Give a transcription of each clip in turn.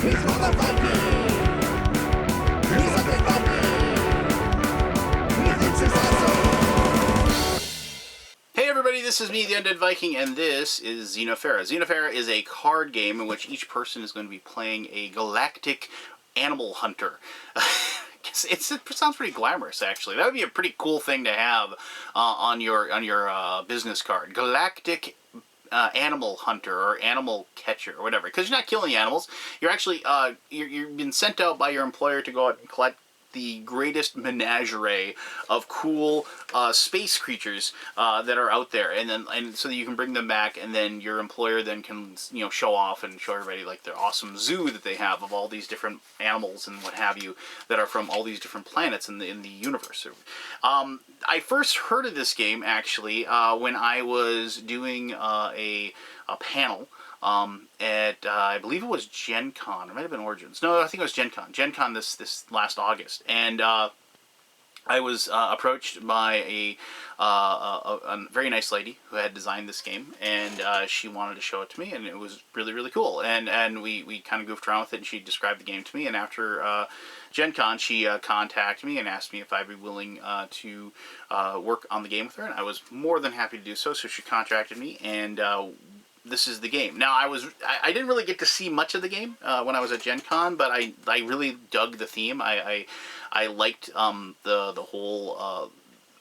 Hey everybody, this is me, the Undead Viking, and this is Xenofera. Xenofera is a card game in which each person is going to be playing a galactic animal hunter. It sounds pretty glamorous, actually. That would be a pretty cool thing to have on your business card. Galactic animal hunter or animal catcher or whatever. Because you're not killing the animals. You're actually you've been sent out by your employer to go out and collect the greatest menagerie of cool space creatures that are out there, and so that you can bring them back, and then your employer then can show off and show everybody like their awesome zoo that they have of all these different animals and what have you that are from all these different planets in the universe. I first heard of this game actually when I was doing a panel at I believe it was Gen Con. It might have been Origins. No, I think it was Gen Con. Gen Con this last August, and I was approached by a very nice lady who had designed this game, and she wanted to show it to me, and it was really, really cool. And we kind of goofed around with it, and she described the game to me. And after Gen Con, she contacted me and asked me if I'd be willing to work on the game with her, and I was more than happy to do so. So she contacted me, and this is the game. Now, I didn't really get to see much of the game when I was at Gen Con, but I really dug the theme. I liked the whole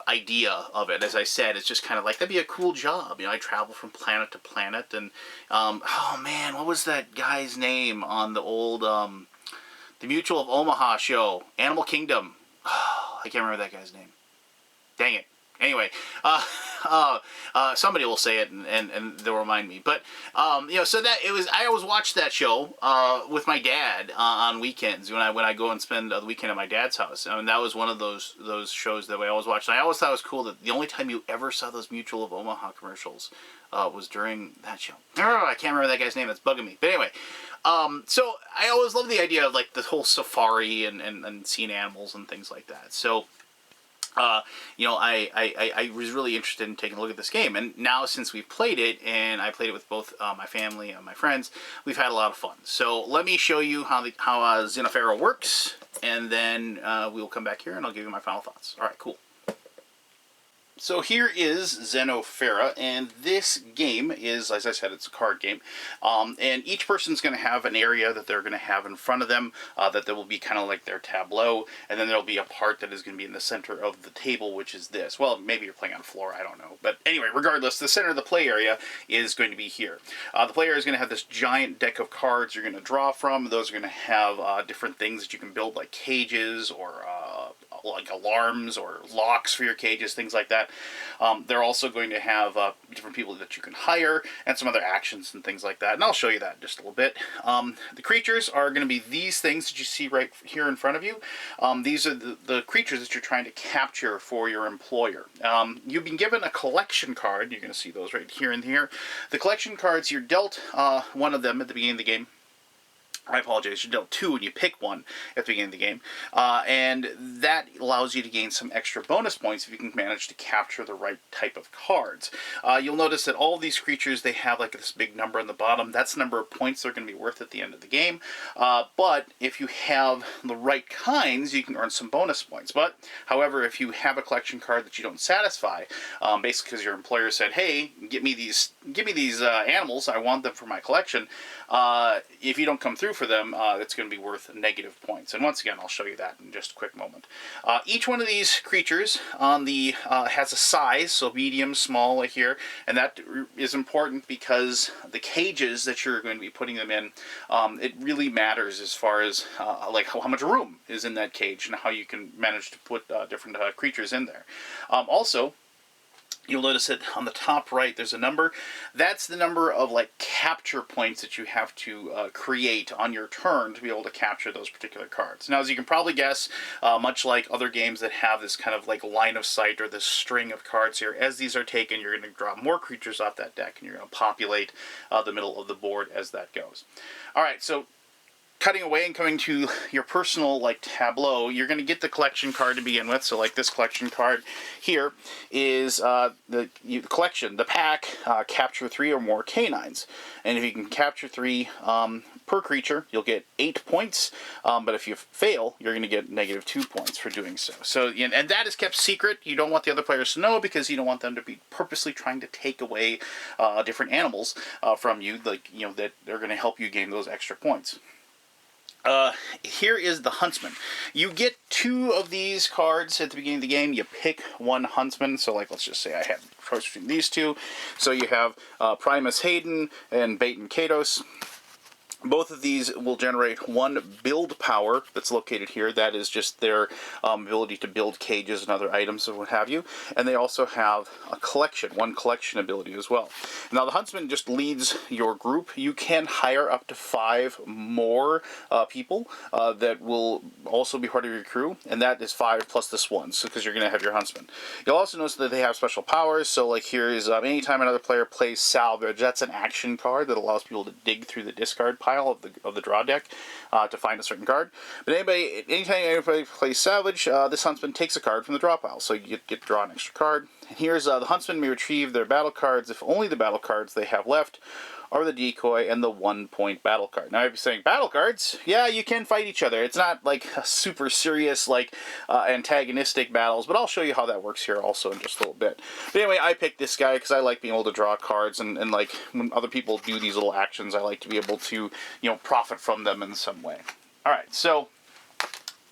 idea of it. As I said, it's just kind of like, that'd be a cool job. I travel from planet to planet, and oh man, what was that guy's name on the old the Mutual of Omaha show? Animal Kingdom. Oh, I can't remember that guy's name. Dang it. Anyway, somebody will say it and they'll remind me. But so that it was. I always watched that show with my dad on weekends when I go and spend the weekend at my dad's house. I mean, that was one of those shows that I always watched. And I always thought it was cool that the only time you ever saw those Mutual of Omaha commercials was during that show. I can't remember that guy's name. That's bugging me. But anyway. So I always loved the idea of like the whole safari and seeing animals and things like that. So. I was really interested in taking a look at this game, and now since we've played it, and I played it with both my family and my friends, we've had a lot of fun. So let me show you how Xenofera works, and then we'll come back here and I'll give you my final thoughts. All right, cool. So here is Xenofera, and this game is, as I said, it's a card game, and each person's going to have an area that they're going to have in front of them that will be kind of like their tableau, and then there'll be a part that is going to be in the center of the table, which is this. Well, maybe you're playing on the floor, I don't know. But anyway, regardless, the center of the play area is going to be here. The play area is going to have this giant deck of cards you're going to draw from. Those are going to have different things that you can build, like cages or like alarms or locks for your cages, things like that. They're also going to have different people that you can hire and some other actions and things like that. And I'll show you that in just a little bit. The creatures are going to be these things that you see right here in front of you. These are the creatures that you're trying to capture for your employer. You've been given a collection card. You're going to see those right here and here. The collection cards, you're dealt one of them at the beginning of the game. I apologize, you dealt two and you pick one at the beginning of the game. And that allows you to gain some extra bonus points if you can manage to capture the right type of cards. You'll notice that all of these creatures, they have like this big number on the bottom. That's the number of points they're going to be worth at the end of the game. But if you have the right kinds, you can earn some bonus points. But, however, if you have a collection card that you don't satisfy, basically because your employer said, hey, give me these animals, I want them for my collection, if you don't come through for them, it's going to be worth negative points. And once again, I'll show you that in just a quick moment. Each one of these creatures on the has a size, so medium, small here, and that is important because the cages that you're going to be putting them in, it really matters as far as like how much room is in that cage and how you can manage to put different creatures in there. Also, you'll notice that on the top right there's a number. That's the number of like capture points that you have to create on your turn to be able to capture those particular cards. Now, as you can probably guess, much like other games that have this kind of like line of sight or this string of cards here, as these are taken, you're going to draw more creatures off that deck, and you're going to populate the middle of the board as that goes. All right, so cutting away and coming to your personal like tableau, you're going to get the collection card to begin with. So like this collection card here is the collection, the pack, capture 3 or more canines. And if you can capture 3 per creature, you'll get 8 points. But if you fail, you're going to get -2 points for doing so. So, and that is kept secret. You don't want the other players to know because you don't want them to be purposely trying to take away different animals from you, like, that they're going to help you gain those extra points. Here is the Huntsman. You get 2 of these cards at the beginning of the game. You pick one Huntsman. So, like, let's just say I have a choice between these 2. So you have Primus Hayden and Baton Kados. Both of these will generate 1 build power that's located here. That is just their ability to build cages and other items and what have you. And they also have a collection, 1 collection ability as well. Now the Huntsman just leads your group. You can hire up to 5 more people that will also be part of your crew. And that is 5 plus this 1, so because you're going to have your Huntsman. You'll also notice that they have special powers. So like here is anytime another player plays Salvage, that's an action card that allows people to dig through the discard pile of the draw deck to find a certain card. But anytime anybody plays Salvage, this Huntsman takes a card from the draw pile, so you get to draw an extra card. And here's the Huntsman may retrieve their battle cards if only the battle cards they have left are the decoy and the 1-point battle card. Now, if you're saying battle cards, yeah, you can fight each other. It's not like a super serious, like, antagonistic battles, but I'll show you how that works here also in just a little bit. But anyway, I picked this guy because I like being able to draw cards, and like, when other people do these little actions, I like to be able to, profit from them in some way. Alright, so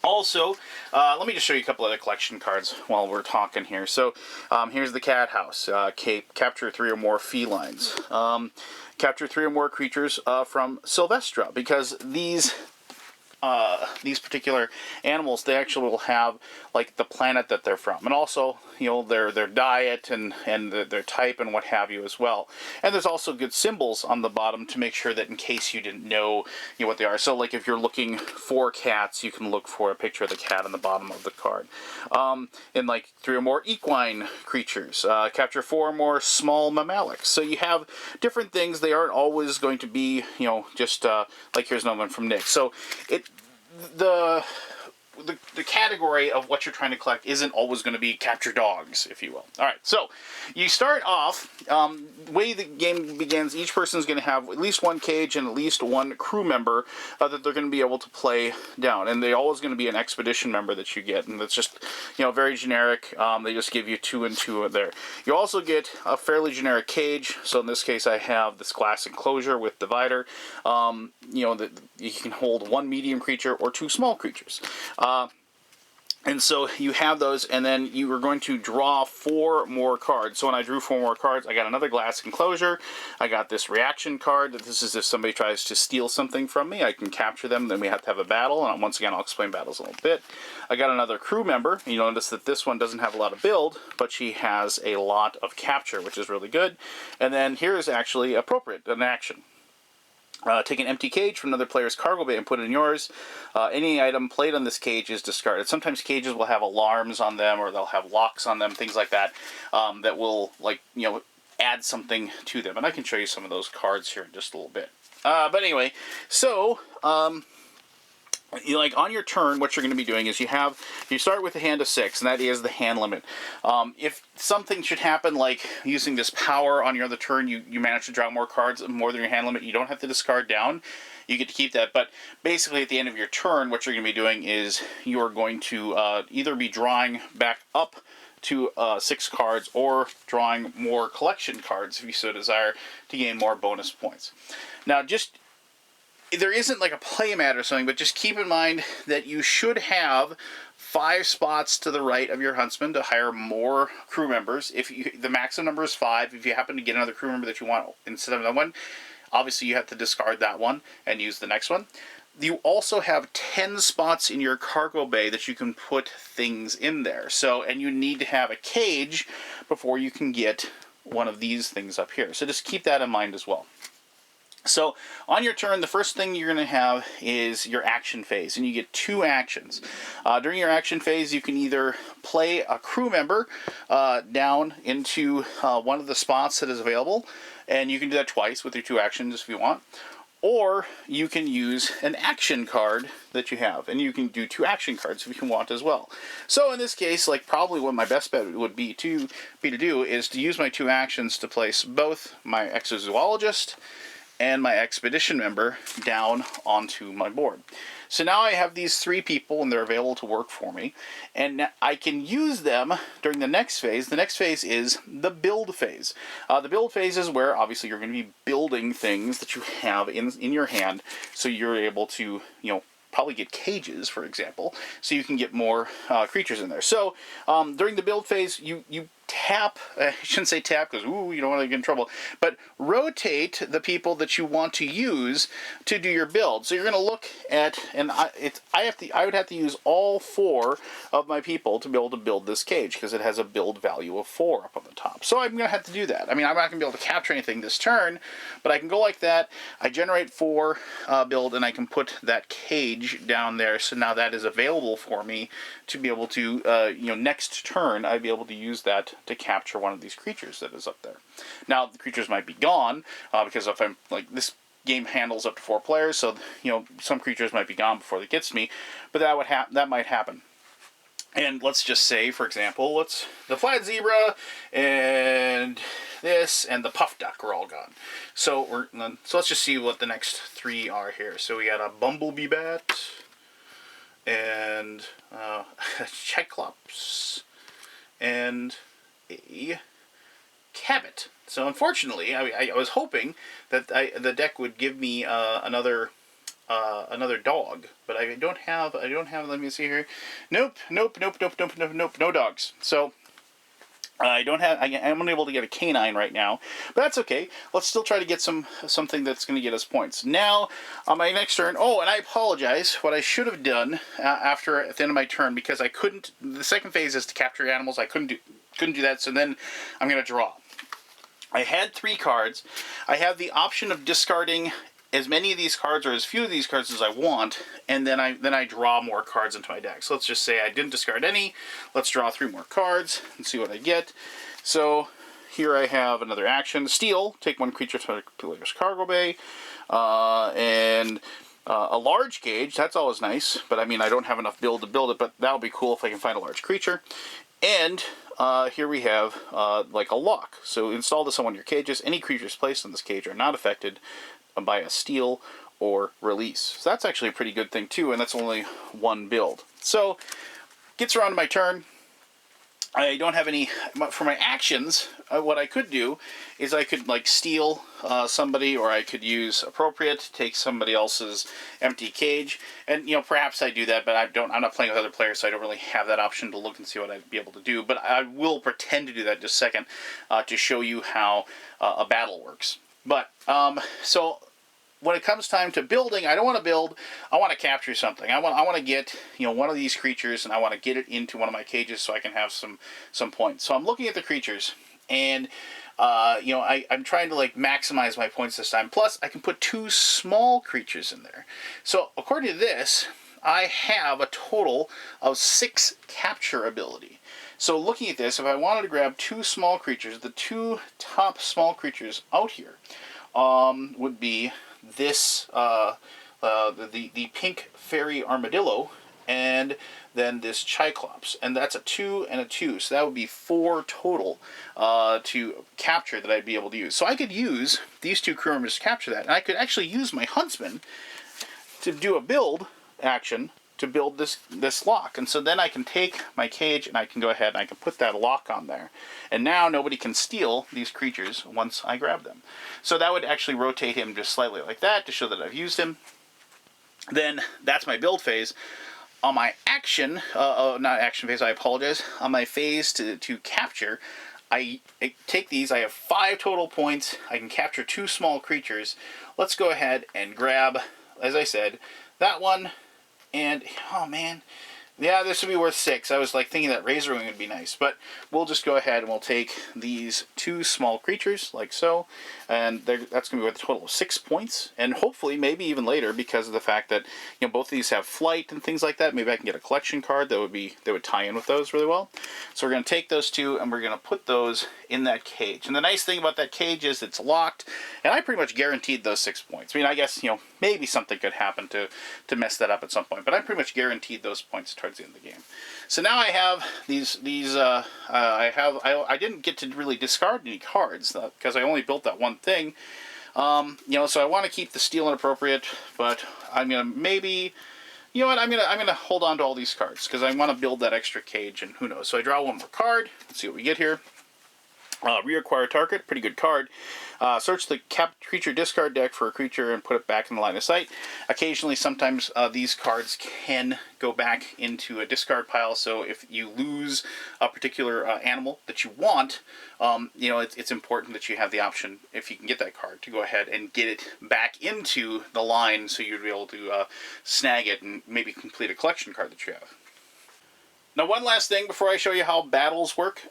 also, let me just show you a couple other collection cards while we're talking here. So, here's the Cat House. Capture 3 or more felines. Capture 3 or more creatures from Sylvestra, because these particular animals, they actually will have like the planet that they're from, and also their diet and their type and what have you as well. And there's also good symbols on the bottom to make sure that in case you didn't know what they are. So like if you're looking for cats, you can look for a picture of the cat on the bottom of the card. And like 3 or more equine creatures, capture 4 or more small mammalics. So you have different things. They aren't always going to be just like here's another one from Nick. So the category of what you're trying to collect isn't always going to be capture dogs, if you will. Alright, so you start off, the way the game begins, each person is going to have at least 1 cage and at least 1 crew member that they're going to be able to play down. And they're always going to be an expedition member that you get, and that's just, very generic. They just give you 2 and 2 there. You also get a fairly generic cage. So in this case, I have this glass enclosure with divider. That you can hold 1 medium creature or 2 small creatures. And so you have those, and then you are going to draw 4 more cards. So when I drew 4 more cards, I got another glass enclosure. I got this reaction card. This is if somebody tries to steal something from me, I can capture them. Then we have to have a battle, and once again, I'll explain battles a little bit. I got another crew member. You notice that this one doesn't have a lot of build, but she has a lot of capture, which is really good. And then here is actually appropriate, an action. Take an empty cage from another player's cargo bay and put it in yours. Any item played on this cage is discarded. Sometimes cages will have alarms on them, or they'll have locks on them, things like that, that will, like, add something to them. And I can show you some of those cards here in just a little bit. But anyway, so like on your turn, what you're going to be doing is you start with a hand of 6, and that is the hand limit. If something should happen, like using this power on your other turn, you manage to draw more cards, more than your hand limit, you don't have to discard down. You get to keep that. But basically at the end of your turn, what you're going to be doing is you're going to either be drawing back up to 6 cards, or drawing more collection cards if you so desire to gain more bonus points. Now, there isn't like a playmat or something, but just keep in mind that you should have 5 spots to the right of your Huntsman to hire more crew members. The maximum number is 5. If you happen to get another crew member that you want instead of that one, obviously you have to discard that one and use the next one. You also have 10 spots in your cargo bay that you can put things in there. And you need to have a cage before you can get one of these things up here. So just keep that in mind as well. So, on your turn, the first thing you're going to have is your action phase, and you get 2 actions. During your action phase, you can either play a crew member down into one of the spots that is available, and you can do that twice with your 2 actions if you want. Or you can use an action card that you have, and you can do 2 action cards if you want as well. So in this case, like, probably what my best bet would be to do is to use my 2 actions to place both my exozoologist and my expedition member down onto my board. So now I have these 3 people, and they're available to work for me, and I can use them during the next phase. The next phase is the build phase. The build phase is where, obviously, you're going to be building things that you have in your hand, so you're able to, probably get cages, for example, so you can get more creatures in there. So during the build phase, you tap, I shouldn't say tap because, you don't want to get in trouble, but rotate the people that you want to use to do your build. So you're going to look at, and I would have to use all 4 of my people to be able to build this cage, because it has a build value of 4 up on the top. So I'm going to have to do that. I mean, I'm not going to be able to capture anything this turn, but I can go like that. I generate 4 build, and I can put that cage down there. So now that is available for me to be able to, next turn, I'd be able to use that to capture one of these creatures that is up there. Now, the creatures might be gone, because if I'm, this game handles up to 4 players, so, some creatures might be gone before it gets to me, but that might happen. And let's just say, for example, the flat zebra and this and the puff duck are all gone. So let's just see what the next 3 are here. So we got a bumblebee bat and a cyclops and a cabot. So unfortunately, I was hoping that the deck would give me another dog, but I don't have. Let me see here. Nope. No dogs. So I don't have. I'm unable to get a canine right now, but that's okay. Let's still try to get something that's going to get us points. Now, on my next turn. Oh, and I apologize. What I should have done at the end of my turn, because I couldn't. The second phase is to capture animals. I couldn't do that. So then I'm going to draw. I had 3 cards. I have the option of discarding as many of these cards or as few of these cards as I want, and then I draw more cards into my deck. So let's just say I didn't discard any. Let's draw 3 more cards and see what I get. So here I have another action. Steal, take 1 creature from the player's cargo bay, and a large cage. That's always nice, but I mean, I don't have enough build to build it, but that'll be cool if I can find a large creature. And here we have like a lock. So install this on one of your cages. Any creatures placed in this cage are not affected by a steal or release. So that's actually a pretty good thing too, and that's only 1 build. So gets around to my turn. I don't have any for my actions. What I could do is I could steal somebody, or I could use appropriate, take somebody else's empty cage, and perhaps I do that, but I'm not playing with other players, so I don't really have that option to look and see what I'd be able to do. But I will pretend to do that in just a second to show you how a battle works. But so when it comes time to building, I don't want to build. I want to capture something. I want to get one of these creatures, and I want to get it into one of my cages so I can have some points. So I'm looking at the creatures, and I'm trying to maximize my points this time. Plus, I can put 2 small creatures in there. So according to this, I have a total of 6 capture ability. So looking at this, if I wanted to grab 2 small creatures, the 2 top small creatures out here would be this the pink fairy armadillo, and then this cyclops, and that's a 2 and a 2, so that would be 4 total to capture that I'd be able to use. So I could use these 2 crew members to capture that, and I could actually use my Huntsman to do a build action to build this lock. And so then I can take my cage and I can go ahead and I can put that lock on there. And now nobody can steal these creatures once I grab them. So that would actually rotate him just slightly like that to show that I've used him. Then that's my build phase. On my action, not action phase, I apologize. On my phase to capture, I take these. I have 5 total points. I can capture 2 small creatures. Let's go ahead and grab, as I said, that one. And, oh man, Yeah, this would be worth 6. I was like thinking that Razor Wing would be nice, but we'll just go ahead and we'll take these 2 small creatures, like so, and that's going to be worth a total of 6 points, and hopefully, maybe even later, because of the fact that, you know, both of these have flight and things like that, maybe I can get a collection card that would tie in with those really well. So we're going to take those 2, and we're going to put those in that cage. And the nice thing about that cage is it's locked, and I pretty much guaranteed those 6 points. I mean, I guess, you know, maybe something could happen to mess that up at some point, but I pretty much guaranteed those points towards the end of the game. So now I have I didn't get to really discard any cards because I only built that one thing. You know, so I want to keep the steel inappropriate, but I'm gonna maybe, you know what, I'm gonna hold on to all these cards because I want to build that extra cage, and who knows. So I draw one more card. Let's see what we get here. Reacquire target, pretty good card. Search the creature discard deck for a creature and put it back in the line of sight. Occasionally, sometimes these cards can go back into a discard pile, so if you lose a particular animal that you want, you know, it's important that you have the option, if you can get that card, to go ahead and get it back into the line so you'd be able to snag it and maybe complete a collection card that you have. Now, one last thing before I show you how battles work.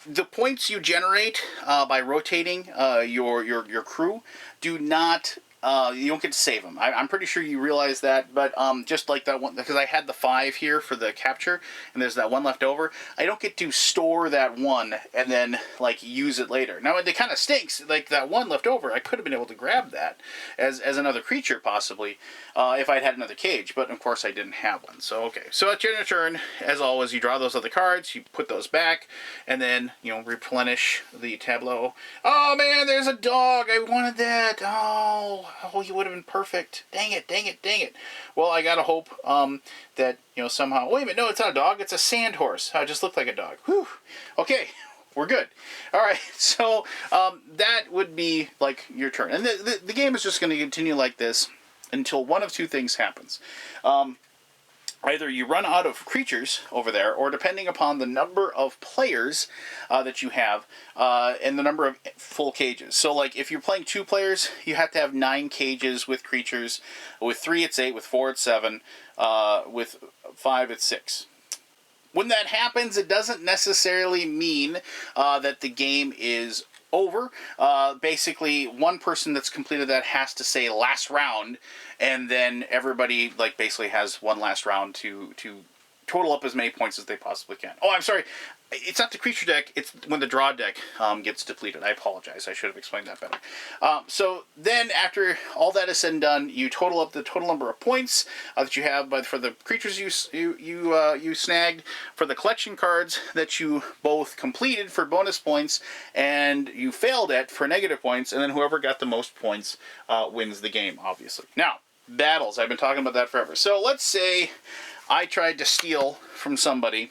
The points you generate by rotating your crew do not, you don't get to save them. I'm pretty sure you realize that, but just like that one, because I had the 5 here for the capture, and there's that one left over, I don't get to store that one and then, like, use it later. Now, it kind of stinks, like, that one left over, I could have been able to grab that as another creature, possibly, if I'd had another cage, but, of course, I didn't have one. So, okay. So, at your turn, as always, you draw those other cards, you put those back, and then, you know, replenish the tableau. Oh, man, there's a dog! I wanted that! Oh, you would have been perfect. Dang it, dang it, dang it. Well, I gotta hope that, you know, somehow... Wait a minute, no, it's not a dog, it's a sand horse. Oh, it just looked like a dog. Whew. Okay, we're good. Alright, so that would be, like, your turn. And the game is just going to continue like this until one of 2 things happens. Either you run out of creatures over there, or depending upon the number of players that you have, and the number of full cages. So, like, if you're playing 2 players, you have to have 9 cages with creatures. With 3, it's 8. With 4, it's 7. With 5, it's 6. When that happens, it doesn't necessarily mean that the game is over. Basically, one person that's completed that has to say last round, and then everybody, like, basically has one last round to total up as many points as they possibly can. Oh, I'm sorry. It's not the creature deck. It's when the draw deck gets depleted. I apologize. I should have explained that better. So then, after all that is said and done, you total up the total number of points that you have for the creatures you snagged, for the collection cards that you both completed for bonus points, and you failed at for negative points, and then whoever got the most points wins the game, obviously. Now, battles. I've been talking about that forever. So let's say I tried to steal from somebody,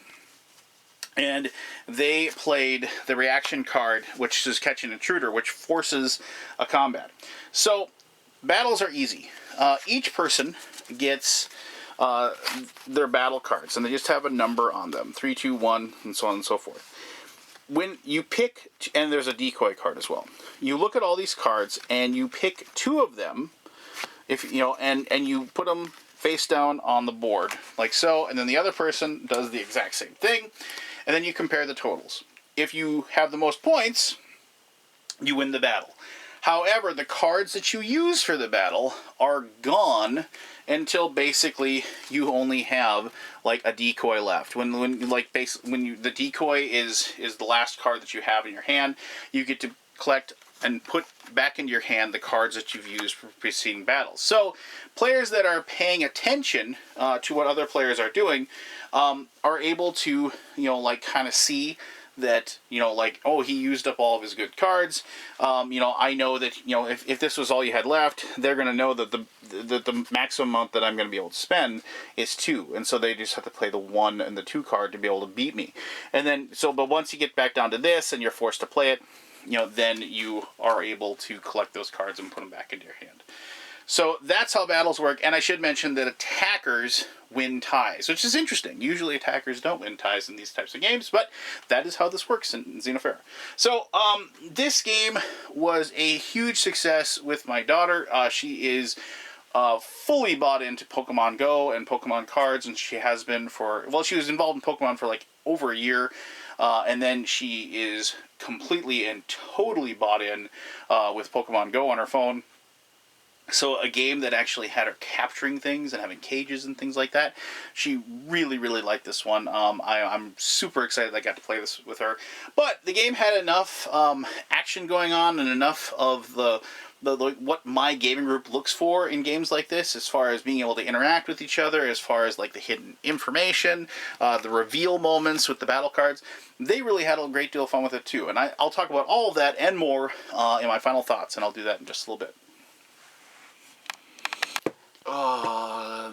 and they played the reaction card, which is Catch an Intruder, which forces a combat. So, battles are easy. Each person gets their battle cards, and they just have a number on them. 3, 2, 1, and so on and so forth. When you pick, and there's a decoy card as well. You look at all these cards, and you pick 2 of them, if you know, and you put them face down on the board, like so, and then the other person does the exact same thing, and then you compare the totals. If you have the most points, you win the battle. However, the cards that you use for the battle are gone until basically you only have, like, a decoy left. When the decoy is the last card that you have in your hand, you get to collect and put back into your hand the cards that you've used for preceding battles. So, players that are paying attention to what other players are doing are able to, you know, like, kind of see that, you know, like, oh, he used up all of his good cards. You know, I know that, you know, if this was all you had left, they're going to know that the maximum amount that I'm going to be able to spend is 2. And so they just have to play the 1 and the 2 card to be able to beat me. And then, but once you get back down to this and you're forced to play it, you know, then you are able to collect those cards and put them back into your hand. So that's how battles work, and I should mention that attackers win ties, which is interesting. Usually attackers don't win ties in these types of games, but that is how this works in Xenofera. So this game was a huge success with my daughter. She is fully bought into Pokemon Go and Pokemon cards, and she has been for, well, she was involved in Pokemon for like over a year, and then she is completely and totally bought in with Pokemon Go on her phone. So a game that actually had her capturing things and having cages and things like that. She really, really liked this one. I'm super excited I got to play this with her. But the game had enough action going on and enough of the what my gaming group looks for in games like this, as far as being able to interact with each other, as far as like the hidden information, the reveal moments with the battle cards. They really had a great deal of fun with it too. And I'll talk about all of that and more in my final thoughts, and I'll do that in just a little bit.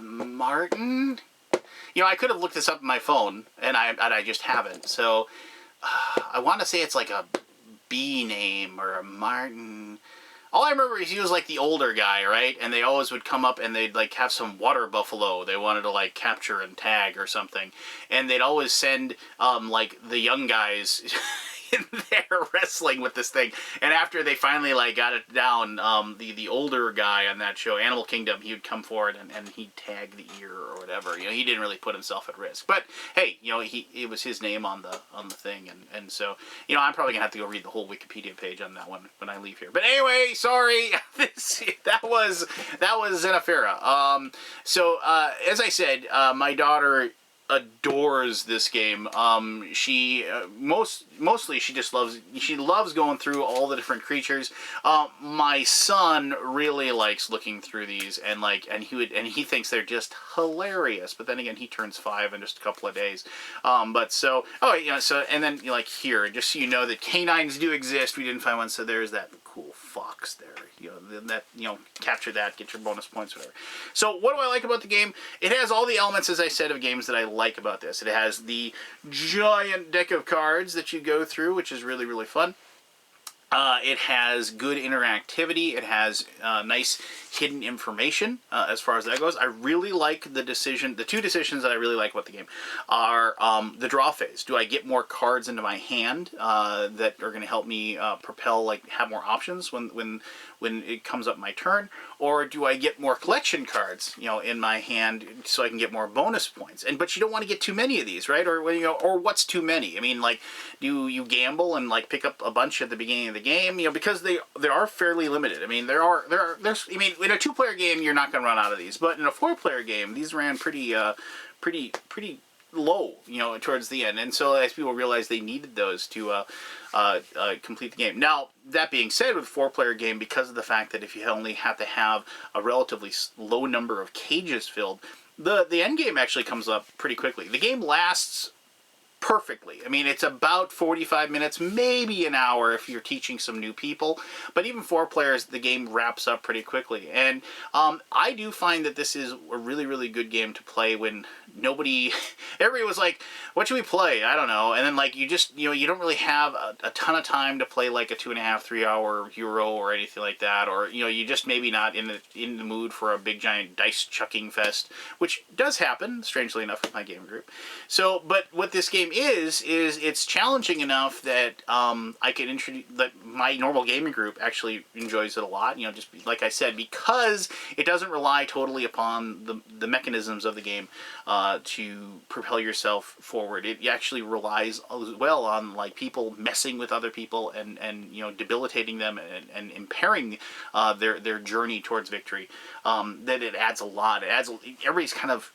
Martin? You know, I could have looked this up on my phone, and I just haven't. So, I want to say it's like a B name or a Martin. All I remember is he was like the older guy, right? And they always would come up and they'd like have some water buffalo they wanted to like capture and tag or something. And they'd always send like the young guys in there wrestling with this thing. And after they finally like got it down, the older guy on that show, Animal Kingdom, he would come forward and he'd tag the ear or whatever. You know, he didn't really put himself at risk. But hey, you know, it was his name on the thing, and so, you know, I'm probably gonna have to go read the whole Wikipedia page on that one when I leave here. But anyway, sorry, that was Xenofera. So as I said, my daughter adores this game. She mostly she just loves going through all the different creatures. My son really likes looking through these and he thinks they're just hilarious. But then again, he turns 5 in just a couple of days. And then like here, just so you know that canines do exist. We didn't find one, so there's that cool fox there. Capture that, get your bonus points, whatever. So what do I like about the game? It has all the elements, as I said, of games that I like about this. It has the giant deck of cards that you go through, which is really, really fun. It has good interactivity. It has nice hidden information as far as that goes. I really like the two decisions that I really like about the game are the draw phase. Do I get more cards into my hand that are going to help me propel, like have more options when it comes up my turn? Or do I get more collection cards, in my hand so I can get more bonus points? But you don't want to get too many of these, right? Or what's too many? I mean, like, do you gamble and like pick up a bunch at the beginning of the game? Because they are fairly limited. I mean, there's in a 2-player game you're not going to run out of these, but in a 4-player game these ran pretty low, towards the end. And so as people realized they needed those to complete the game. Now, that being said, with a 4-player game, because of the fact that if you only have to have a relatively low number of cages filled, the end game actually comes up pretty quickly. The game lasts perfectly. I mean, it's about 45 minutes, maybe an hour if you're teaching some new people. But even 4 players, the game wraps up pretty quickly. And I do find that this is a really, really good game to play when everybody was like, what should we play? I don't know. And then like you just, you don't really have a ton of time to play like a 2.5, 3 hour Euro or anything like that. Or, you just maybe not in the mood for a big giant dice chucking fest, which does happen, strangely enough, with my game group. So, but what this game is it's challenging enough that I can introduce that my normal gaming group actually enjoys it a lot. Just like I said, because it doesn't rely totally upon the mechanisms of the game to propel yourself forward. It actually relies as well on like people messing with other people and debilitating them and impairing their journey towards victory. That it adds a lot. Everybody's kind of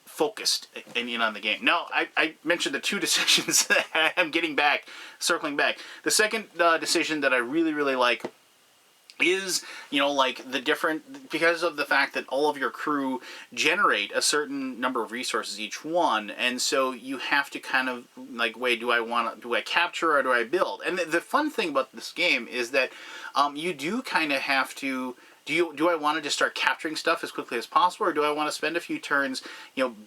focused in on the game. Now, I mentioned the 2 decisions that I'm circling back. The second decision that I really, really like is, like the different, because of the fact that all of your crew generate a certain number of resources each one, and so you have to kind of like, wait, do I capture or do I build? And the fun thing about this game is that you do kind of have to, do I want to just start capturing stuff as quickly as possible, or do I want to spend a few turns,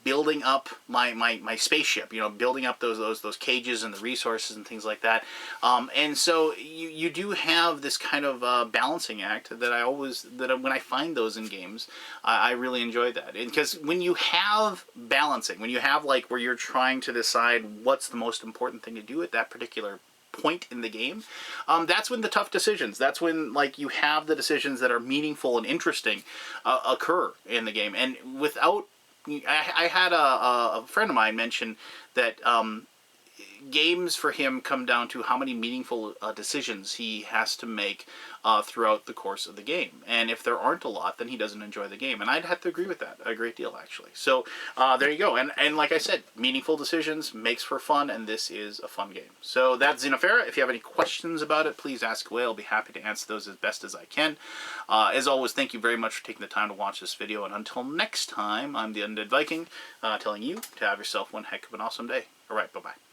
building up my spaceship, building up those cages and the resources and things like that. And so you do have this kind of balancing act that when I find those in games, I really enjoy that. Because when you have balancing, when you have like where you're trying to decide what's the most important thing to do at that particular point in the game, that's when the tough decisions, that's when like you have the decisions that are meaningful and interesting occur in the game. And without, I had a friend of mine mention that games for him come down to how many meaningful decisions he has to make throughout the course of the game. And if there aren't a lot, then he doesn't enjoy the game. And I'd have to agree with that a great deal, actually. So there you go. And like I said, meaningful decisions makes for fun, and this is a fun game. So that's Xenofera. If you have any questions about it, please ask away. I'll be happy to answer those as best as I can. As always, thank you very much for taking the time to watch this video. And until next time, I'm the Undead Viking, telling you to have yourself one heck of an awesome day. All right, bye-bye.